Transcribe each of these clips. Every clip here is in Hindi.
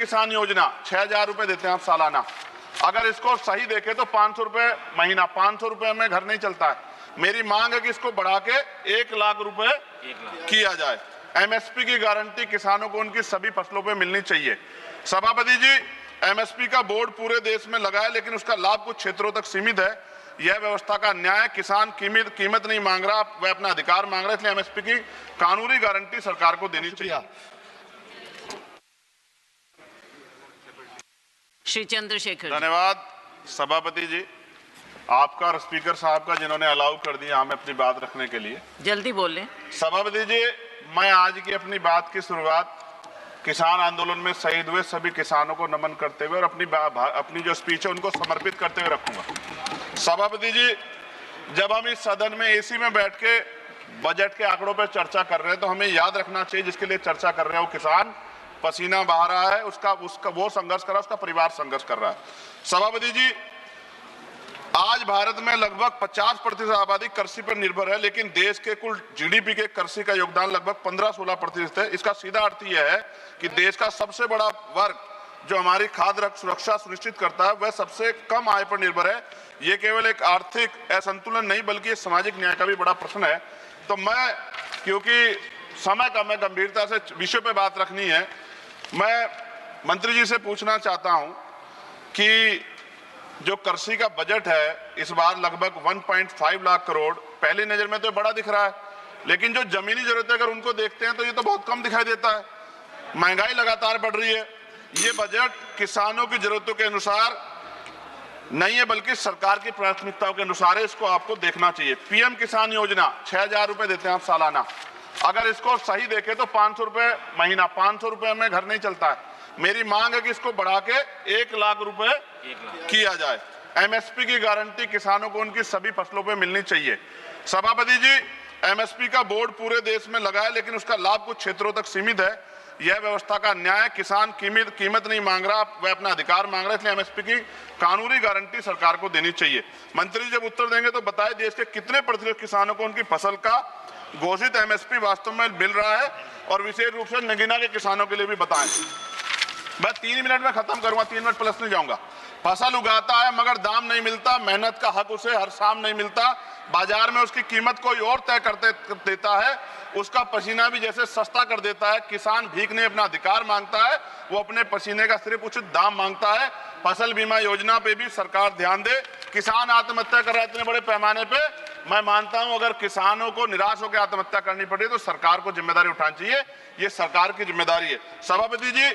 किसान योजना 6,000 रुपए देते हैं आप सालाना। अगर इसको सही देखे तो 500 रुपए महीना, 500 रुपए में घर नहीं चलता है। मेरी मांग है कि इसको बढ़ा के 1 लाख रुपए किया जाए। एमएसपी की गारंटी किसानों को उनकी सभी फसलों पे मिलनी चाहिए। सभापति जी, एमएसपी का बोर्ड पूरे देश में लगा है, लेकिन उसका लाभ कुछ क्षेत्रों तक सीमित है। यह व्यवस्था का न्याय, किसान कीमत नहीं मांग रहा, वह अपना अधिकार मांग रहा है, इसलिए एमएसपी की कानूनी गारंटी सरकार को देनी चाहिए। श्री चंद्रशेखर। धन्यवाद सभापति जी, आपका और स्पीकर साहब का, जिन्होंने अलाउ कर दिया हमें अपनी बात रखने के लिए। जल्दी बोलें। सभापति जी, मैं आज की अपनी बात की शुरुआत किसान आंदोलन में शहीद हुए सभी किसानों को नमन करते हुए और अपनी जो स्पीच है उनको समर्पित करते हुए रखूंगा। सभापति जी, जब हम इस सदन में एसी में बैठ के बजट के आंकड़ों पर चर्चा कर रहे हैं तो हमें याद रखना चाहिए जिसके लिए चर्चा कर रहे हैं वो किसान पसीना बहा रहा है, उसका वो संघर्ष कर रहा है, उसका परिवार संघर्ष कर रहा है। सभापति जी, आज भारत में लगभग 50% आबादी कृषि पर निर्भर है, लेकिन देश के कुल जीडीपी के कृषि का योगदान लगभग 15-16% है। इसका सीधा अर्थ यह है कि देश का सबसे बड़ा वर्ग जो हमारी खाद्य सुरक्षा सुनिश्चित करता है वह सबसे कम आय पर निर्भर है। ये केवल एक आर्थिक असंतुलन नहीं बल्कि सामाजिक न्याय का भी बड़ा प्रश्न है। तो मैं, क्योंकि समय कम है, गंभीरता से विषय पे बात रखनी है, मैं मंत्री जी से पूछना चाहता हूं कि जो कृषि का बजट है इस बार लगभग 1.5 लाख करोड़, पहली नजर में तो बड़ा दिख रहा है, लेकिन जो जमीनी जरूरतें अगर उनको देखते हैं तो ये तो बहुत कम दिखाई देता है। महंगाई लगातार बढ़ रही है। ये बजट किसानों की जरूरतों के अनुसार नहीं है बल्कि सरकार की प्राथमिकताओं के अनुसार है। इसको आपको देखना चाहिए। पीएम किसान योजना 6,000 रुपए देते हैं आप सालाना। अगर इसको सही देखे तो 500 रुपए महीना, 500 रुपए में घर नहीं चलता है। मेरी मांग है कि इसको बढ़ा के 1 लाख रुपए किया जाए। एमएसपी की गारंटी किसानों को उनकी सभी फसलों पे मिलनी चाहिए। सभापति जी, एमएसपी का बोर्ड पूरे देश में लगा है, लेकिन उसका लाभ कुछ क्षेत्रों तक सीमित है। यह व्यवस्था का न्याय, किसान कीमत नहीं मांग रहा, वह अपना अधिकार मांग रहा है, इसलिए एमएसपी की कानूनी गारंटी सरकार को देनी चाहिए। मंत्री जब उत्तर देंगे तो बताएं देश के कितने प्रतिशत किसानों को उनकी फसल का घोषित एमएसपी वास्तव में मिल रहा है, और विशेष रूप से नगीना के किसानों के लिए भी बताएं। मैं 3 मिनट में खत्म करूंगा, 3 मिनट प्लस नहीं जाऊंगा। फसल उगाता है मगर दाम नहीं मिलता, मेहनत का हक उसे हर शाम नहीं मिलता, बाजार में उसकी कीमत कोई और तय करते देता है, उसका पसीना भी जैसे सस्ता कर देता है। किसान भीख नहीं अपना अधिकार मांगता है, वो अपने पसीने का सिर्फ उचित दाम मांगता है। फसल बीमा योजना पे भी सरकार ध्यान दे। किसान आत्महत्या कर रहे हैं इतने बड़े पैमाने पे, मैं मानता हूं अगर किसानों को निराश होकर आत्महत्या करनी पड़े तो सरकार को जिम्मेदारी उठानी चाहिए। ये सरकार की जिम्मेदारी है। सभापति जी,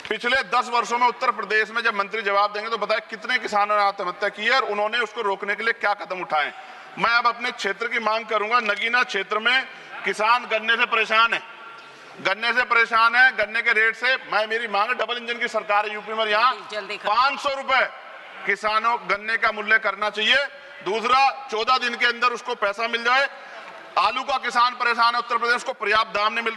पिछले 10 वर्षों में उत्तर प्रदेश में जब मंत्री जवाब देंगे तो बताएं कितने किसानों ने आत्महत्या की है और उन्होंने उसको रोकने के लिए क्या कदम उठाए। मैं अब अपने क्षेत्र की मांग करूंगा। नगीना क्षेत्र में किसान गन्ने से परेशान है, गन्ने के रेट से। मेरी मांग है, डबल इंजन की सरकार है यूपी में, यहाँ 500 रुपए किसानों गन्ने का मूल्य करना चाहिए। दूसरा, 14 दिन के अंदर उसको पैसा मिल जाए। आलू का किसान परेशान है उत्तर प्रदेश को पर्याप्त दाम नहीं मिल रहा।